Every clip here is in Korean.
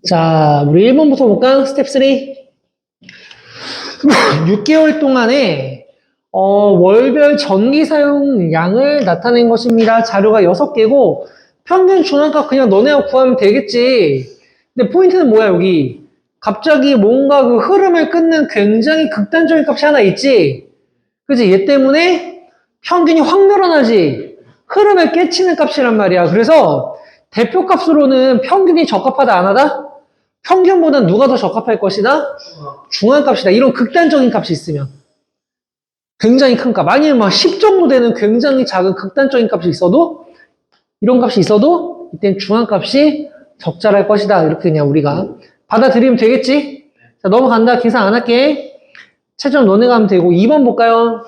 자, 우리 1번부터 볼까? 스텝 3. 6개월 동안에 월별 전기 사용량을 나타낸 것입니다. 자료가 6개고 평균 중앙값 그냥 너네가 구하면 되겠지. 근데 포인트는 뭐야 여기? 갑자기 뭔가 그 흐름을 끊는 굉장히 극단적인 값이 하나 있지. 그치? 얘 때문에 평균이 확 늘어나지. 흐름을 깨치는 값이란 말이야. 그래서 대표값으로는 평균이 적합하다 안 하다? 평균보다 누가 더 적합할 것이다? 중앙값이다. 이런 극단적인 값이 있으면. 굉장히 큰 값. 아니면 막 10 정도 되는 굉장히 작은 극단적인 값이 있어도, 이런 값이 있어도, 이땐 중앙값이 적절할 것이다. 이렇게 그냥 우리가 받아들이면 되겠지? 자, 넘어간다. 계산 안 할게. 채점 너네가 하면 되고. 2번 볼까요?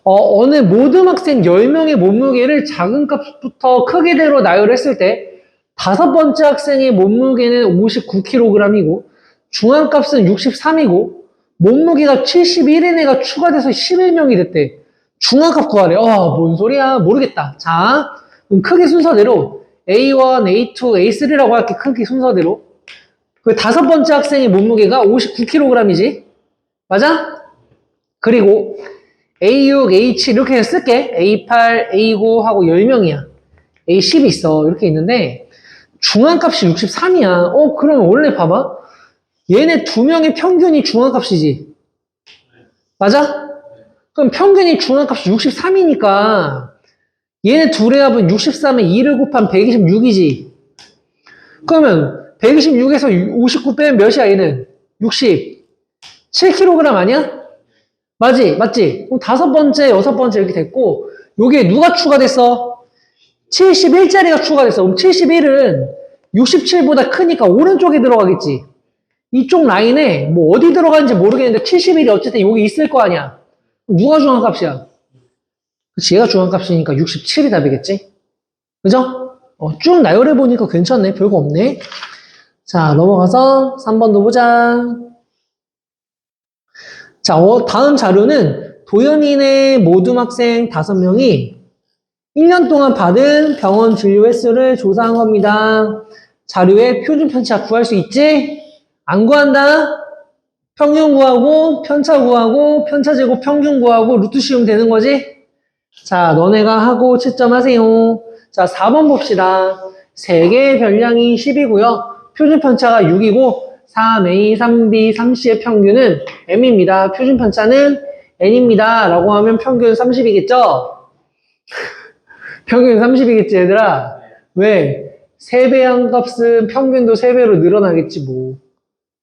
어느 모든 학생 10명의 몸무게를 작은 값부터 크기대로 나열했을 때, 5번째 학생의 몸무게는 59kg이고, 중앙값은 63이고, 몸무게가 71인 애가 추가돼서 11명이 됐대. 중앙값 구하래. 뭔 소리야? 모르겠다. 자, 그럼 크기 순서대로 A1, A2, A3라고 할게. 크기 순서대로. 그 5번째 학생의 몸무게가 59kg이지. 맞아? 그리고 A6, A7 이렇게 쓸게. A8, A9 하고 10명이야. A10이 있어. 이렇게 있는데 중앙값이 63이야. 그럼 원래 봐봐. 얘네 2명의 평균이 중앙값이지. 맞아? 그럼 평균이 중앙값이 63이니까 얘네 둘의 합은 63에 2를 곱하면 126이지. 그러면 126에서 59 빼면 몇이야 얘는? 67kg 아니야? 맞지? 그럼 5번째, 6번째 이렇게 됐고 여기에 누가 추가됐어? 71짜리가 추가됐어. 그럼 71은 67보다 크니까 오른쪽에 들어가겠지. 이쪽 라인에 뭐 어디 들어가는지 모르겠는데 71이 어쨌든 여기 있을 거 아니야. 누가 중앙값이야? 그치, 얘가 중앙값이니까 67이 답이겠지? 그죠? 쭉 나열해보니까 괜찮네. 별거 없네. 자, 넘어가서 3번도 보자. 자, 다음 자료는 도현이네 모든 학생 5명이 1년 동안 받은 병원 진료 횟수를 조사한 겁니다. 자료에 표준 편차 구할 수 있지? 안 구한다? 평균 구하고, 편차 구하고, 편차 제곱 평균 구하고, 루트 씌우면 되는 거지? 자, 너네가 하고 채점하세요. 자, 4번 봅시다. 3개의 별량이 10이고요. 표준 편차가 6이고, 3A, 3B, 3C의 평균은 M입니다. 표준 편차는 N입니다. 라고 하면 평균 30이겠죠? 평균 30이겠지, 얘들아? 왜? 3배 한 값은 평균도 3배로 늘어나겠지, 뭐.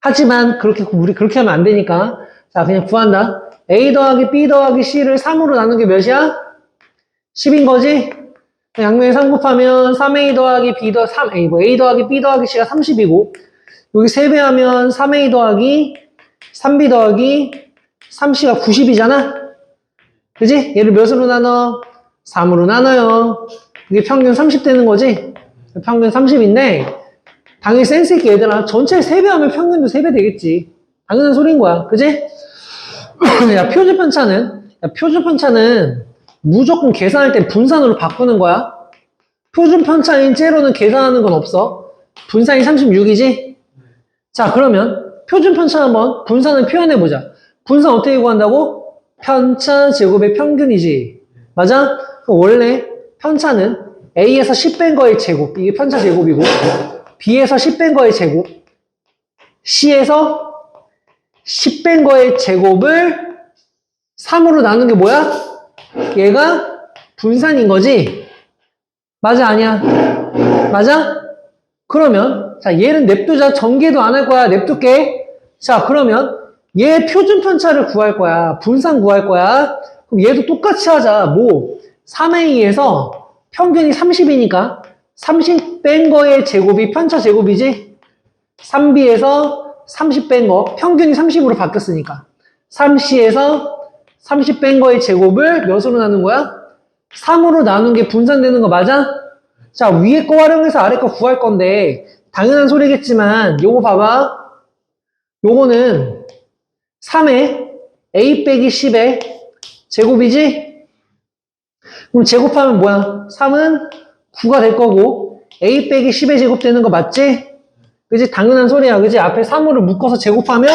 하지만, 우리 그렇게 하면 안 되니까. 자, 그냥 구한다. A 더하기 B 더하기 C를 3으로 나눈 게 몇이야? 10인 거지? 양면에 3 곱하면 3A 더하기 B 더, A 더하기 B 더하기 C가 30이고, 여기 3배 하면 3A 더하기 3B 더하기 3C가 90이잖아? 그지? 얘를 몇으로 나눠? 3으로 나눠요. 이게 평균 30 되는 거지? 평균 30인데, 당연히 센스 있게 얘들아, 전체 3배 하면 평균도 3배 되겠지. 당연한 소리인 거야. 그지? 표준 편차는 무조건 계산할 때 분산으로 바꾸는 거야. 표준 편차인 제로는 계산하는 건 없어. 분산이 36이지? 자, 그러면 표준 편차 한번 분산을 표현해보자. 분산 어떻게 구한다고? 편차 제곱의 평균이지. 맞아? 그럼 원래 편차는 A에서 10 뺀 거의 제곱, 이게 편차 제곱이고, B에서 10 뺀 거의 제곱, C에서 10 뺀 거의 제곱을 3으로 나눈 게 뭐야? 얘가 분산인 거지? 맞아, 아니야? 맞아? 그러면, 자, 얘는 냅두자. 전개도 안 할 거야. 냅둘게. 자, 그러면 얘 표준 편차를 구할 거야. 분산 구할 거야. 그럼 얘도 똑같이 하자. 뭐, 3A에서 평균이 30이니까 30 뺀 거의 제곱이 편차 제곱이지? 3B에서 30 뺀 거, 평균이 30으로 바뀌었으니까. 3C에서 30 뺀 거의 제곱을 몇으로 나눈 거야? 3으로 나눈 게 분산되는 거 맞아? 자, 위에 거 활용해서 아래 거 구할 건데, 당연한 소리겠지만, 요거 봐봐. 요거는 3에 A 빼기 10의 제곱이지? 그럼 제곱하면 뭐야? 3은 9가 될 거고, A 빼기 10의 제곱 되는 거 맞지? 그지? 당연한 소리야. 그지? 앞에 3호를 묶어서 제곱하면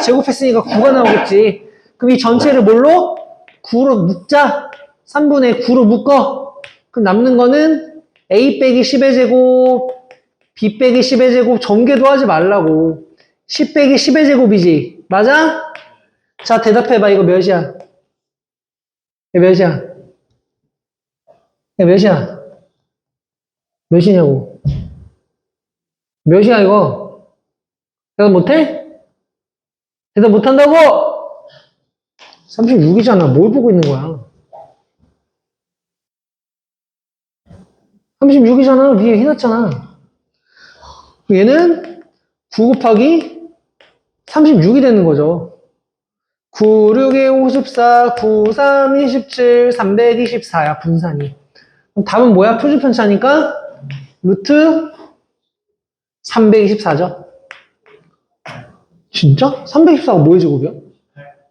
제곱했으니까 9가 나오겠지. 그럼 이 전체를 뭘로? 9로 묶자. 3분의 9로 묶어. 그럼 남는 거는 A 빼기 10의 제곱, B 빼기 10의 제곱 전개도 하지 말라고. 10 빼기 10의 제곱이지. 맞아? 자, 대답해봐. 이거 몇이야? 이거 몇이야? 이거 몇이야? 몇이냐고. 몇이야, 이거? 대답 못해? 대답 못한다고? 36이잖아. 뭘 보고 있는 거야? 36이잖아. 위에 해놨잖아. 얘는 9 곱하기 36이 되는 거죠. 9, 6에 54, 9, 3, 27, 324야, 분산이. 그럼 답은 뭐야? 표준편차니까 루트 324죠. 진짜? 324가 뭐의 제곱이야?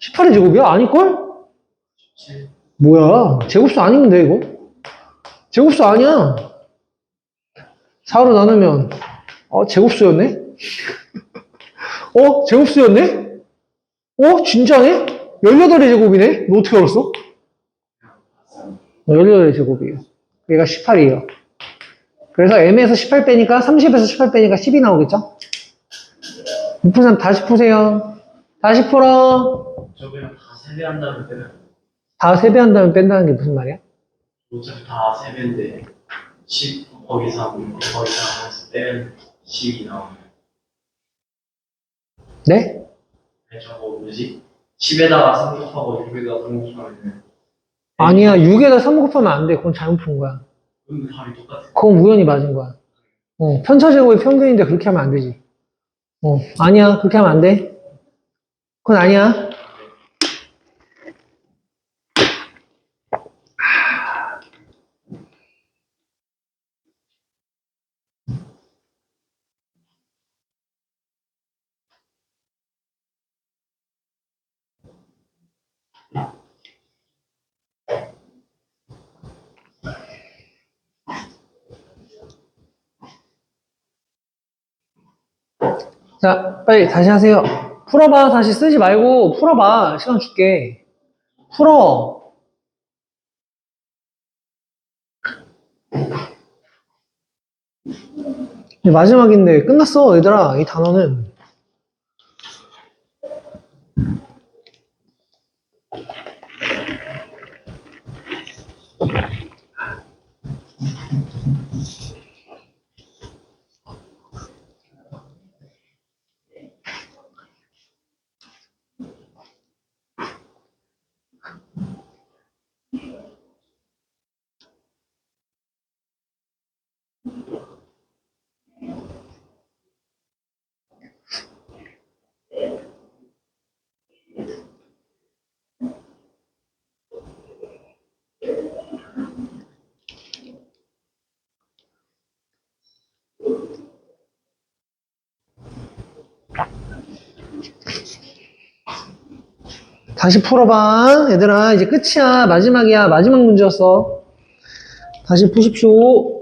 18의 제곱이야? 아닐걸? 뭐야? 제곱수 아닌데, 이거? 제곱수 아니야. 4로 나누면, 제곱수였네? 제곱수였네? 진짜네? 18의 제곱이네? 너 어떻게 알았어? 18의 제곱이에요. 얘가 18이에요. 그래서 m에서 18 빼니까, 30에서 18 빼니까 10이 나오겠죠? 못 푼 사람 다시 푸세요. 다시 풀어. 저 그냥 다 세배한 다음에 빼면 다 세배한 다음에 뺀다는 게 무슨 말이야? 어차피 다 세배인데 10 곱하기 3 곱하기 3 해서 빼면 10이 나오면 네? 저거 뭐지? 10에다가 3 곱하고 6에다가 3 곱하면 아니야, 6에다 3 곱하면 안 돼. 그건 잘못 푼 거야. 그럼 답이 똑같아. 그건 우연히 맞은 거야. 편차제곱의 평균인데 그렇게 하면 안 되지. 아니야, 그렇게 하면 안 돼. 그건 아니야. 자, 빨리 다시 하세요. 풀어봐. 다시 쓰지 말고 풀어봐. 시간 줄게. 풀어. 이제 마지막인데 끝났어, 얘들아. 이 단어는. 다시 풀어봐. 얘들아, 이제 끝이야. 마지막이야. 마지막 문제였어. 다시 푸십시오.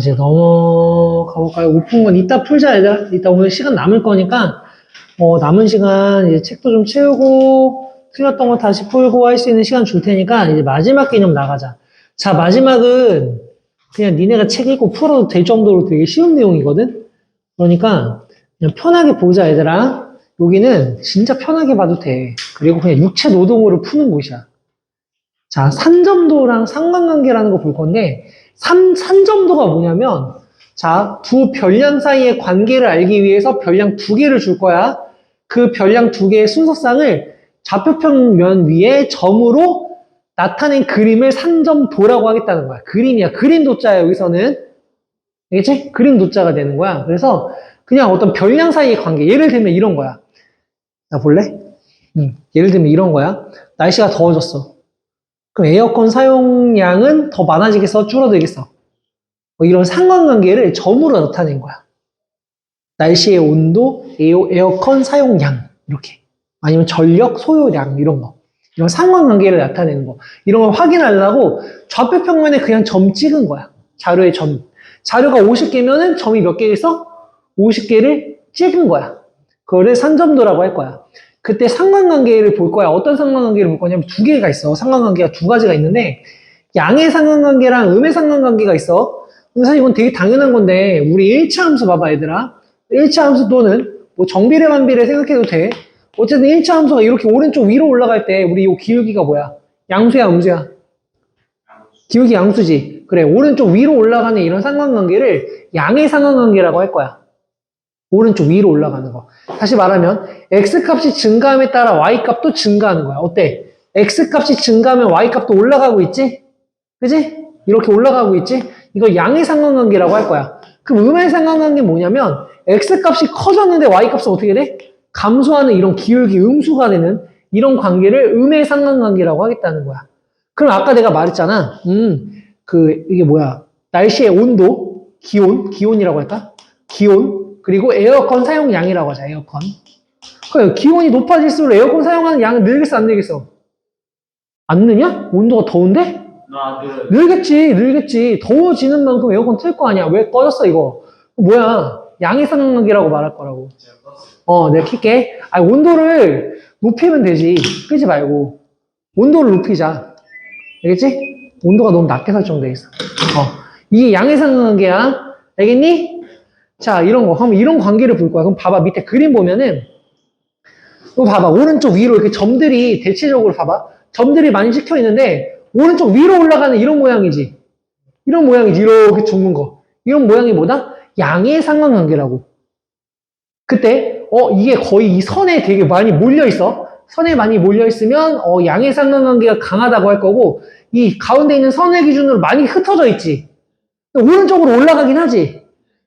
이제 넘어가 볼까요? 5분건 이따 풀자, 얘들아. 이따 오늘 시간 남을 거니까, 남은 시간 이제 책도 좀 채우고, 틀렸던 거 다시 풀고 할 수 있는 시간 줄 테니까, 이제 마지막 개념 나가자. 자, 마지막은 그냥 니네가 책 읽고 풀어도 될 정도로 되게 쉬운 내용이거든? 그러니까, 그냥 편하게 보자, 얘들아. 여기는 진짜 편하게 봐도 돼. 그리고 그냥 육체 노동으로 푸는 곳이야. 자, 산점도랑 상관관계라는 거 볼 건데, 산점도가 뭐냐면, 자, 두 별량 사이의 관계를 알기 위해서 별량 두 개를 줄 거야. 그 별량 두 개의 순서상을 좌표평면 위에 점으로 나타낸 그림을 산점도라고 하겠다는 거야. 그림이야. 그림 도자야, 여기서는. 알겠지? 그림 도자가 되는 거야. 그래서 그냥 어떤 별량 사이의 관계. 예를 들면 이런 거야. 자, 볼래? 예를 들면 이런 거야. 날씨가 더워졌어. 그럼 에어컨 사용량은 더 많아지겠어? 줄어들겠어? 이런 상관관계를 점으로 나타낸 거야. 날씨의 온도, 에어컨 사용량 이렇게. 아니면 전력 소요량 이런 거. 이런 상관관계를 나타내는 거. 이런 걸 확인하려고 좌표 평면에 그냥 점 찍은 거야. 자료에 점. 자료가 50개면은 점이 몇 개 있어? 50개를 찍은 거야. 그거를 산점도라고 할 거야. 그때 상관관계를 볼 거야. 어떤 상관관계를 볼 거냐면 두 개가 있어. 상관관계가 두 가지가 있는데 양의 상관관계랑 음의 상관관계가 있어. 근데 사실 이건 되게 당연한 건데 우리 1차 함수 봐봐 얘들아. 1차 함수 또는 뭐 정비례 반비례 생각해도 돼. 어쨌든 1차 함수가 이렇게 오른쪽 위로 올라갈 때 우리 이 기울기가 뭐야? 양수야 음수야? 기울기 양수지. 그래 오른쪽 위로 올라가는 이런 상관관계를 양의 상관관계라고 할 거야. 오른쪽 위로 올라가는 거. 다시 말하면 x값이 증가함에 따라 y값도 증가하는 거야. 어때? x값이 증가하면 y값도 올라가고 있지? 그지? 이렇게 올라가고 있지? 이거 양의 상관관계라고 할 거야. 그럼 음의 상관관계는 뭐냐면 x값이 커졌는데 y값은 어떻게 돼? 감소하는 이런 기울기 음수가 되는 이런 관계를 음의 상관관계라고 하겠다는 거야. 그럼 아까 내가 말했잖아. 이게 뭐야? 날씨의 온도, 기온이라고 할까? 기온, 그리고 에어컨 사용량이라고 하자, 에어컨. 그래, 기온이 높아질수록 에어컨 사용하는 양은 늘겠어, 안 늘겠어? 안 느냐? 온도가 더운데? 늘겠지. 더워지는 만큼 에어컨 틀 거 아니야. 왜 꺼졌어, 이거? 뭐야? 양의 상관관계라고 말할 거라고. 내가 킬게. 온도를 높이면 되지. 끄지 말고. 온도를 높이자. 알겠지? 온도가 너무 낮게 설정돼 있어. 이게 양의 상관관계야. 알겠니? 자, 이런 거. 그럼 이런 관계를 볼 거야. 그럼 봐봐. 밑에 그림 보면은, 이거 봐봐. 오른쪽 위로 이렇게 점들이 대체적으로 봐봐. 점들이 많이 찍혀 있는데, 오른쪽 위로 올라가는 이런 모양이지. 이런 모양이지. 이렇게 둥근 거. 이런 모양이 뭐다? 양의 상관관계라고. 그때, 이게 거의 이 선에 되게 많이 몰려있어. 선에 많이 몰려있으면, 양의 상관관계가 강하다고 할 거고, 이 가운데 있는 선을 기준으로 많이 흩어져 있지. 오른쪽으로 올라가긴 하지.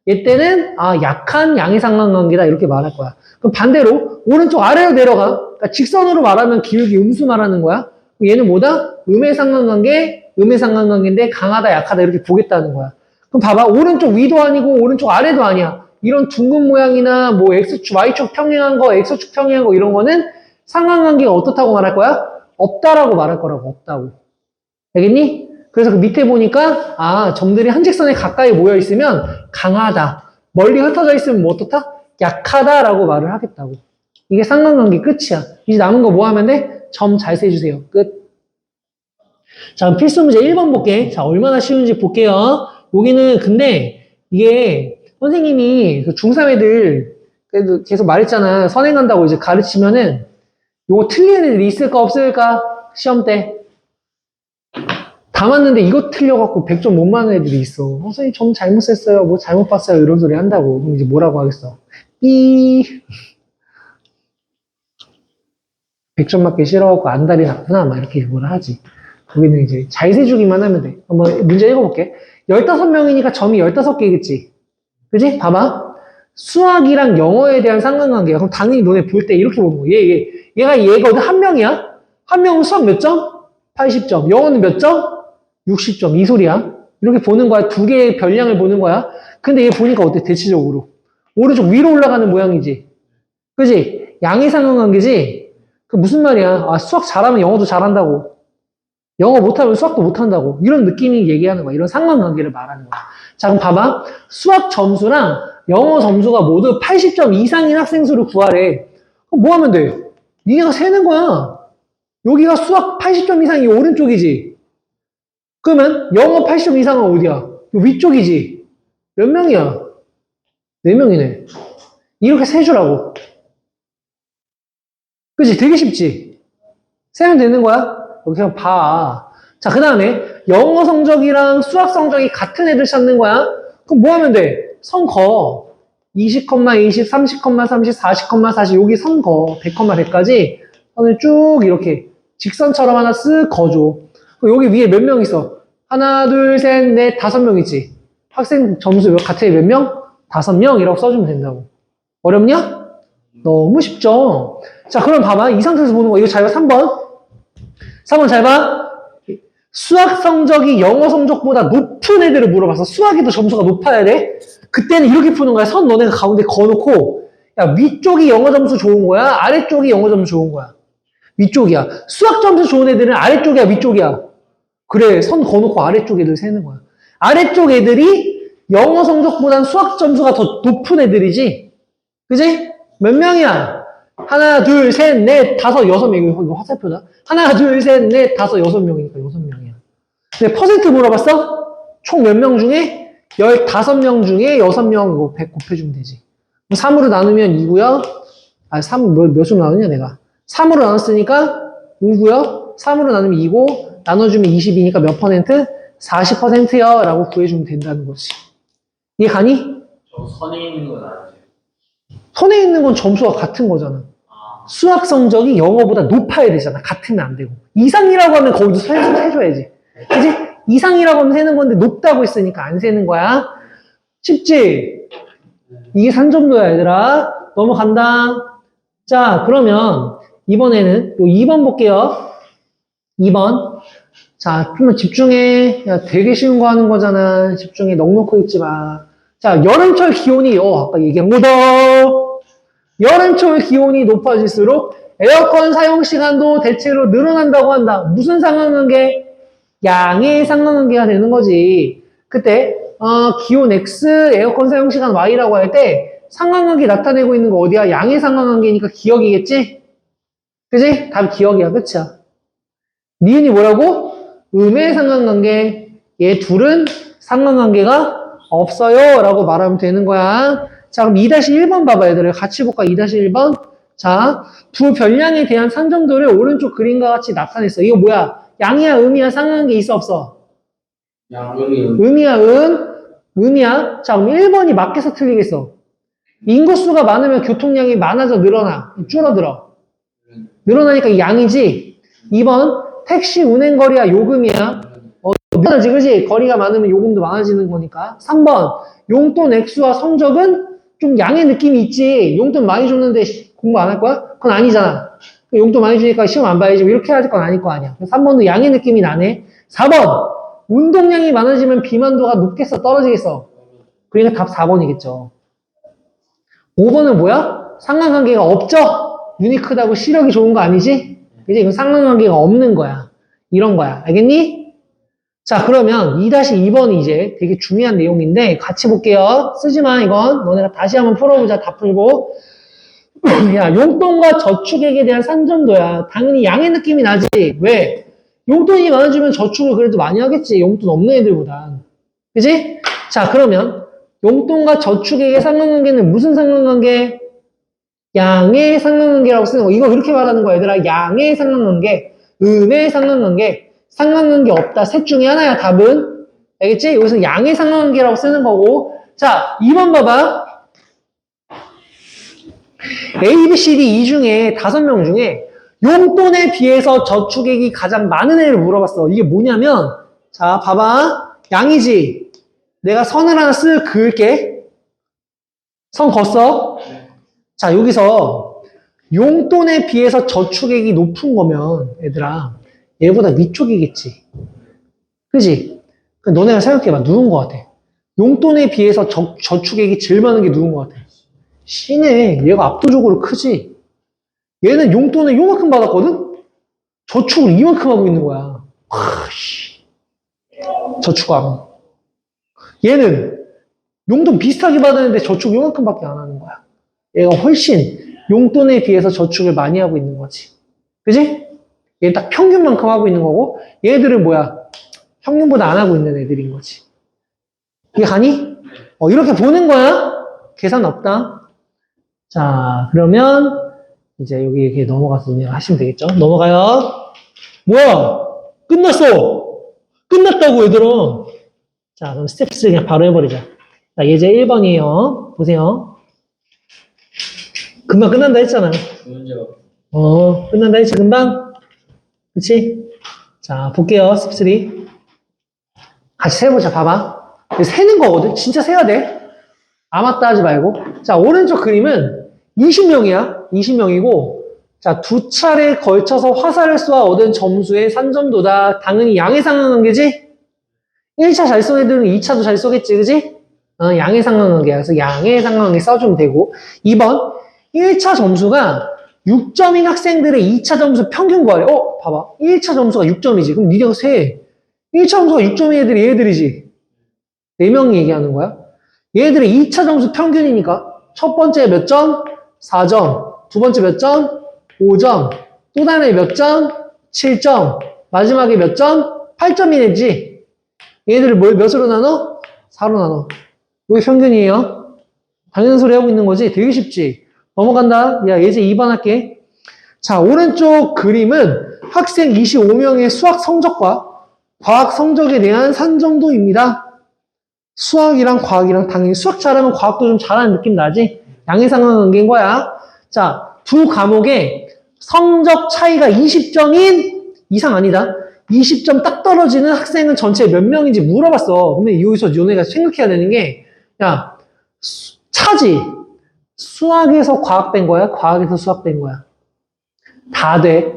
얘때는, 약한 양의 상관관계다. 이렇게 말할 거야. 그럼 반대로, 오른쪽 아래로 내려가. 그러니까 직선으로 말하면 기울기 음수 말하는 거야. 얘는 뭐다? 음의 상관관계인데 강하다, 약하다. 이렇게 보겠다는 거야. 그럼 봐봐. 오른쪽 위도 아니고, 오른쪽 아래도 아니야. 이런 둥근 모양이나 뭐 X축, Y축 평행한 거, X축 평행한 거 이런 거는 상관관계가 어떻다고 말할 거야? 없다라고 말할 거라고. 없다고. 알겠니? 그래서 그 밑에 보니까 점들이 한 직선에 가까이 모여 있으면 강하다. 멀리 흩어져 있으면 뭐 어떻다? 약하다라고 말을 하겠다고. 이게 상관관계 끝이야. 이제 남은 거 뭐 하면 돼? 점 잘 세주세요. 끝. 자, 그럼 필수 문제 1번 볼게. 자, 얼마나 쉬운지 볼게요. 여기는 근데 이게 선생님이 그 중3 애들 그래도 계속 말했잖아. 선행한다고 이제 가르치면은 요거 틀리는 애들이 있을까 없을까? 시험 때. 다 맞는데 이거 틀려갖고 100점 못 맞는 애들이 있어. 선생님 점 잘못 셌어요. 뭐 잘못 봤어요. 이런 소리 한다고. 그럼 이제 뭐라고 하겠어? 100점 맞기 싫어갖고 안달이 났구나. 막 이렇게 뭐라 하지. 거기는 이제 잘 세주기만 하면 돼. 한번 문제 읽어볼게. 15명이니까 점이 15개겠지. 그지? 봐봐. 수학이랑 영어에 대한 상관관계야. 그럼 당연히 너네 볼 때 이렇게 보는 거야. 얘거든. 한 명이야. 한 명은 수학 몇 점? 80점. 영어는 몇 점? 60점. 이 소리야. 이렇게 보는 거야. 두 개의 별량을 보는 거야. 근데 얘 보니까 어때? 대체적으로. 오른쪽 위로 올라가는 모양이지. 그지? 양의 상관관계지? 그 무슨 말이야? 수학 잘하면 영어도 잘한다고. 영어 못하면 수학도 못한다고. 이런 느낌이 얘기하는 거야. 이런 상관관계를 말하는 거야. 자, 그럼 봐봐. 수학 점수랑 영어 점수가 모두 80점 이상인 학생 수를 구하래. 그럼 뭐 하면 돼? 니네가 세는 거야. 여기가 수학 80점 이상이 오른쪽이지. 그러면 영어 80점 이상은 어디야? 요 위쪽이지. 몇 명이야? 4명이네. 이렇게 세주라고. 그치? 되게 쉽지? 세면 되는 거야? 그냥 봐. 자, 그 다음에 영어 성적이랑 수학 성적이 같은 애들 찾는 거야? 그럼 뭐 하면 돼? 선 거. 20, 20, 30, 30, 40, 40 여기 선 거. 100, 100까지 선을 쭉 이렇게 직선처럼 하나 쓱 거줘. 그럼 여기 위에 몇 명 있어? 하나, 둘, 셋, 넷, 5명 있지? 학생 점수 같은 애 몇 명? 5명이라고 써주면 된다고. 어렵냐? 너무 쉽죠? 자, 그럼 봐봐. 이 상태에서 보는 거. 이거 잘 봐. 3번. 3번 잘 봐. 수학 성적이 영어 성적보다 높은 애들을 물어봤어. 수학에도 점수가 높아야 돼. 그때는 이렇게 푸는 거야. 선 너네가 가운데 거놓고, 야, 위쪽이 영어 점수 좋은 거야? 아래쪽이 영어 점수 좋은 거야? 위쪽이야. 수학 점수 좋은 애들은 아래쪽이야, 위쪽이야? 그래, 선 거놓고 아래쪽 애들 세는 거야. 아래쪽 애들이 영어 성적보단 수학 점수가 더 높은 애들이지? 그지? 몇 명이야? 하나, 둘, 셋, 넷, 5, 6명. 이거 화살표다. 하나, 둘, 셋, 넷, 5, 6명이니까 6명이야. 근데 퍼센트 물어봤어? 총 몇 명 중에? 15명 중에 6명 이거 100 곱해주면 되지. 3으로 나누면 2고요. 아, 3, 몇으로 나누냐, 내가. 3으로 나눴으니까 5고요. 3으로 나누면 2고, 나눠주면 20이니까 몇 퍼센트? 40%요. 라고 구해주면 된다는 거지. 이해 가니? 저 선에 있는 건 알아요. 선에 있는 건 점수가 같은 거잖아. 수학 성적이 영어보다 높아야 되잖아. 같으면 안 되고. 이상이라고 하면 거기도 세줘야지. 그지? 이상이라고 하면 세는 건데 높다고 했으니까 안 세는 거야. 쉽지? 이게 산점도야, 얘들아. 넘어간다. 자, 그러면 이번에는 요 2번 볼게요. 2번. 자, 좀만 집중해. 야, 되게 쉬운 거 하는 거잖아. 집중해. 넋 놓고 있지 마. 자, 여름철 기온이, 아까 얘기한 거다. 여름철 기온이 높아질수록 에어컨 사용 시간도 대체로 늘어난다고 한다. 무슨 상관관계? 양의 상관관계가 되는 거지. 그때 기온 X, 에어컨 사용 시간 Y라고 할 때 상관관계 나타내고 있는 거 어디야? 양의 상관관계니까 기억이겠지? 그지? 답 기억이야. 끝이야. 니은이 뭐라고? 음의 상관관계. 얘 둘은 상관관계가 없어요. 라고 말하면 되는 거야. 자, 그럼 2-1번 봐봐, 얘들아. 같이 볼까? 2-1번. 자, 두 변량에 대한 산점도를 오른쪽 그림과 같이 나타냈어. 이거 뭐야? 양이야, 음이야, 상관관계 있어, 없어? 음이야, 음이야. 자, 그럼 1번이 맞겠어, 틀리겠어? 인구수가 많으면 교통량이 많아져, 늘어나? 줄어들어? 늘어나니까 양이지? 2번, 택시 운행거리야, 요금이야? 늘어나지, 그지? 거리가 많으면 요금도 많아지는 거니까. 3번, 용돈 액수와 성적은 좀 양의 느낌이 있지. 용돈 많이 줬는데 공부 안 할 거야? 그건 아니잖아. 용돈 많이 주니까 시험 안 봐야지. 이렇게 해야 될 건 아닐 거 아니야. 3번도 양의 느낌이 나네. 4번, 운동량이 많아지면 비만도가 높겠어? 떨어지겠어? 그러니까 답 4번이겠죠. 5번은 뭐야? 상관관계가 없죠? 눈이 크다고 시력이 좋은 거 아니지? 그지? 이건 상관관계가 없는 거야. 이런 거야. 알겠니? 자, 그러면 2-2번이 이제 되게 중요한 내용인데 같이 볼게요. 쓰지 마, 이건. 너네가 다시 한번 풀어보자. 다 풀고. 야, 용돈과 저축액에 대한 산점도야. 당연히 양의 느낌이 나지. 왜? 용돈이 많아지면 저축을 그래도 많이 하겠지. 용돈 없는 애들보단. 그지? 자, 그러면 용돈과 저축액의 상관관계는 무슨 상관관계? 양의 상관관계라고 쓰는 거. 이거 그렇게 말하는 거야, 얘들아. 양의 상관관계, 음의 상관관계. 상관관계 없다. 셋 중에 하나야, 답은. 알겠지? 여기서 양의 상관관계라고 쓰는 거고. 자, 2번 봐봐. A, B, C, D 이 중에 5명 중에 용돈에 비해서 저축액이 가장 많은 애를 물어봤어. 이게 뭐냐면, 자, 봐봐. 양이지? 내가 선을 하나 쓱 그을게. 선 걷어. 자, 여기서 용돈에 비해서 저축액이 높은 거면, 얘들아, 얘보다 위쪽이겠지. 그지? 너네가 생각해봐. 누군 것 같아? 용돈에 비해서 저축액이 제일 많은 게 누군 것 같아? 씨네. 얘가 압도적으로 크지? 얘는 용돈을 요만큼 받았거든? 저축을 이만큼 하고 있는 거야. 저축왕. 얘는 용돈 비슷하게 받았는데 저축 요만큼밖에 안 하는 거야. 얘가 훨씬 용돈에 비해서 저축을 많이 하고 있는 거지. 그지? 얘 딱 평균만큼 하고 있는 거고, 얘들은 뭐야? 평균보다 안 하고 있는 애들인 거지. 이게 가니? 이렇게 보는 거야. 계산 없다. 자, 그러면 이제 여기 이렇게 넘어가서 하시면 되겠죠? 넘어가요. 뭐야? 끝났어. 끝났다고, 얘들아. 자, 그럼 스텝 3 그냥 바로 해버리자. 자, 예제 1번이에요. 보세요. 금방 끝난다 했잖아. 문제가 끝난다 했지, 금방? 그치? 자, 볼게요. 스텝 3. 같이 세보자, 봐봐. 이거 세는 거거든? 진짜 세야 돼. 아, 맞다 하지 말고. 자, 오른쪽 그림은 20명이야. 20명이고, 자, 두 차례 걸쳐서 화살을 쏘아 얻은 점수의 산점도다. 당연히 양의 상관관계지? 1차 잘 쏜 애들은 2차도 잘 쏘겠지, 그지? 양의 상관관계야. 그래서 양의 상관관계 써주면 되고. 2번, 1차 점수가 6점인 학생들의 2차 점수 평균 구하래. 봐봐. 1차 점수가 6점이지. 그럼 니네가 세. 1차 점수가 6점인 애들이 얘들이지. 4명이 얘기하는 거야. 얘들의 2차 점수 평균이니까 첫 번째 몇 점? 4점. 두 번째 몇 점? 5점. 또 다음에 몇 점? 7점. 마지막에 몇 점? 8점인 애지. 얘들을 몇으로 나눠? 4로 나눠. 이게 평균이에요. 당연한 소리 하고 있는 거지. 되게 쉽지. 넘어간다. 야, 예제 2번 할게. 자, 오른쪽 그림은 학생 25명의 수학 성적과 과학 성적에 대한 산정도입니다. 수학이랑 과학이랑 당연히 수학 잘하면 과학도 좀 잘하는 느낌 나지? 양의 상관관계인 거야. 자, 두 과목에 성적 차이가 20점인 이상 아니다. 20점 딱 떨어지는 학생은 전체 몇 명인지 물어봤어. 그러면 여기서 요네가 생각해야 되는 게, 야, 차지. 수학에서 과학 뺀 거야? 과학에서 수학 뺀 거야? 다 돼.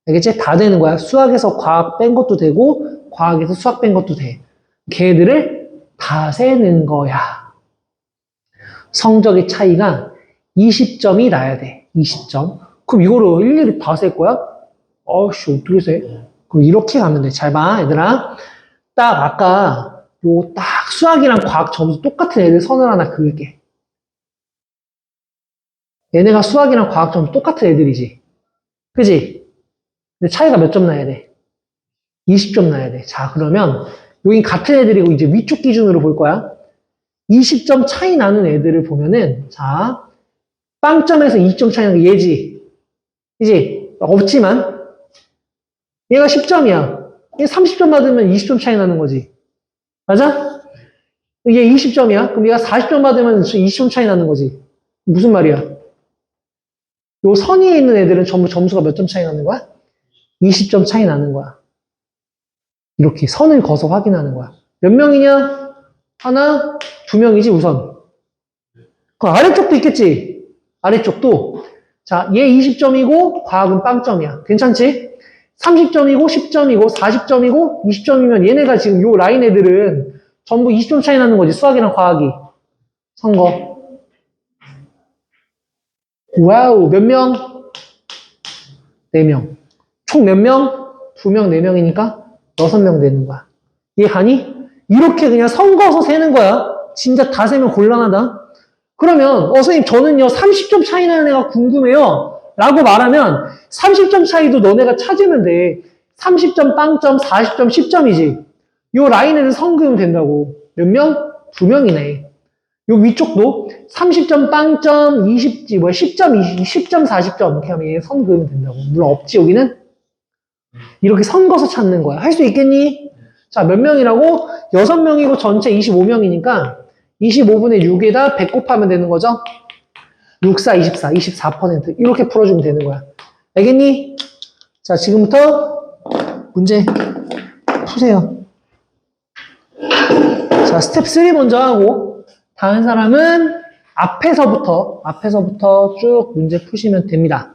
알겠지? 다 되는 거야. 수학에서 과학 뺀 것도 되고, 과학에서 수학 뺀 것도 돼. 걔들을 다 세는 거야. 성적의 차이가 20점이 나야 돼. 20점. 그럼 이거를 일일이 다 셀 거야? 어씨, 어떻게 세? 그럼 이렇게 가면 돼. 잘 봐, 얘들아. 딱 아까 요 딱 수학이랑 과학 점수 똑같은 애들 선을 하나 그을게. 얘네가 수학이랑 과학 점수 똑같은 애들이지. 그지? 근데 차이가 몇 점 나야 돼? 20점 나야 돼. 자, 그러면 여긴 같은 애들이고 이제 위쪽 기준으로 볼 거야. 20점 차이 나는 애들을 보면은, 자, 빵점에서 2점 차이 나는 게 얘지. 그지? 없지만, 얘가 10점이야. 얘 30점 받으면 20점 차이 나는 거지. 맞아? 얘 20점이야. 그럼 얘가 40점 받으면 20점 차이 나는 거지. 무슨 말이야? 요 선 위에 있는 애들은 전부 점수가 몇 점 차이 나는 거야? 20점 차이 나는 거야. 이렇게 선을 그어서 확인하는 거야. 몇 명이냐? 하나, 두 명이지, 우선. 그 아래쪽도 있겠지? 아래쪽도. 자, 얘 20점이고, 과학은 빵점이야. 괜찮지? 30점이고, 10점이고, 40점이고, 20점이면 얘네가 지금 요 라인 애들은 전부 20점 차이 나는 거지, 수학이랑 과학이. 선거. 와우, 몇 명? 4명. 총 몇 명? 2명, 4명이니까 6명 되는 거야. 이해가니? 이렇게 그냥 선거서 세는 거야. 진짜 다 세면 곤란하다. 그러면 선생님 저는요 30점 차이 나는 애가 궁금해요 라고 말하면 30점 차이도 너네가 찾으면 돼. 30점, 빵점, 40점, 10점이지. 요 라인에는 선 그으면 된다고. 몇 명? 2명이네. 요 위쪽도 30점, 빵점, 10점, 10점, 40점 이렇게 하면 얘 선 그으면 된다고. 물론 없지 여기는? 이렇게 선 그어서 찾는 거야. 할 수 있겠니? 자, 몇 명이라고? 6명이고 전체 25명이니까 25분의 6에다 100 곱하면 되는 거죠? 6, 4, 24, 24%. 이렇게 풀어주면 되는 거야. 알겠니? 자, 지금부터 문제 푸세요. 자, 스텝 3 먼저 하고 다른 사람은 앞에서부터 쭉 문제 푸시면 됩니다.